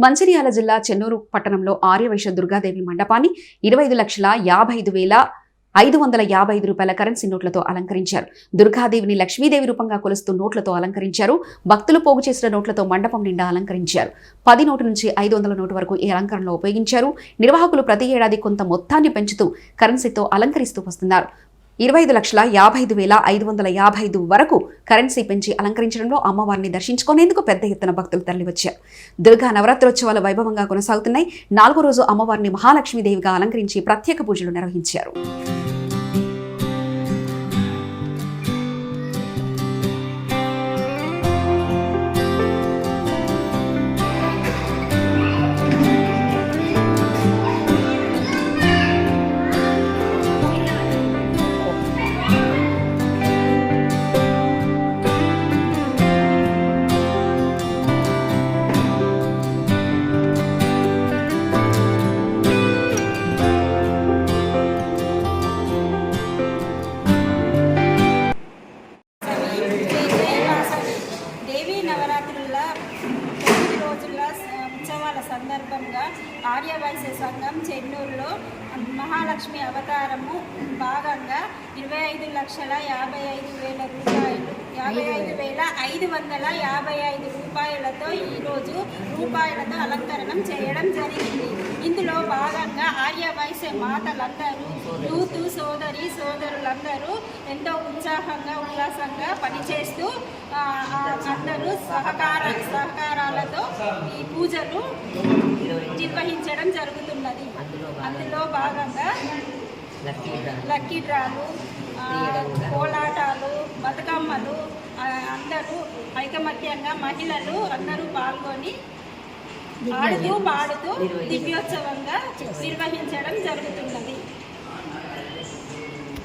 మంచిర్యాల జిల్లా చెన్నూరు పట్టణంలో ఆర్యవైశ్య దుర్గాదేవి మండపాన్ని 25,55,555 రూపాయల కరెన్సీ నోట్లతో అలంకరించారు. దుర్గాదేవిని లక్ష్మీదేవి రూపంగా కొలుస్తూ నోట్లతో అలంకరించారు. భక్తులు పోగు చేసిన నోట్లతో మండపం నిండా అలంకరించారు. 10 నోటు నుంచి 500 నోటు వరకు ఈ అలంకరణలో ఉపయోగించారు. నిర్వాహకులు ప్రతి ఏడాది కొంత మొత్తాన్ని పెంచుతూ కరెన్సీతో అలంకరిస్తూ వస్తున్నారు. 25,55,555 వరకు కరెన్సీ పెంచి అలంకరించడంలో అమ్మవారిని దర్శించుకునేందుకు పెద్ద ఎత్తున భక్తులు తరలివచ్చారు. దుర్గా నవరాత్రోత్సవాలు వైభవంగా కొనసాగుతున్నాయి. 4వ రోజు అమ్మవారిని మహాలక్ష్మీదేవిగా అలంకరించి ప్రత్యేక పూజలు నిర్వహించారు. ఉత్సవాల సందర్భంగా ఆర్యవైశ్య సంఘం చెన్నూరులో మహాలక్ష్మి అవతారము భాగంగా 25,55,000 రూపాయలు 55,555 రూపాయలతో ఈరోజు రూపాయలతో అలంకరణం చేయడం జరిగింది. ఇందులో భాగంగా ఆర్యవైశ్య మాతలందరూ యూత్ సోదరులందరూ ఎంతో ఉల్లాసంగా పనిచేస్తూ అందరూ సహకారాలతో ఈ పూజలు నిర్వహించడం జరుగుతున్నది. అందులో భాగంగా లక్కీ డ్రాలు, కోలాటాలు, బతుకమ్మలు అందరూ ఐకమత్యంగా మహిళలు అందరూ పాల్గొని ఆడుతూ పాడుతూ దివ్యోత్సవంగా నిర్వహించడం జరుగుతున్నది.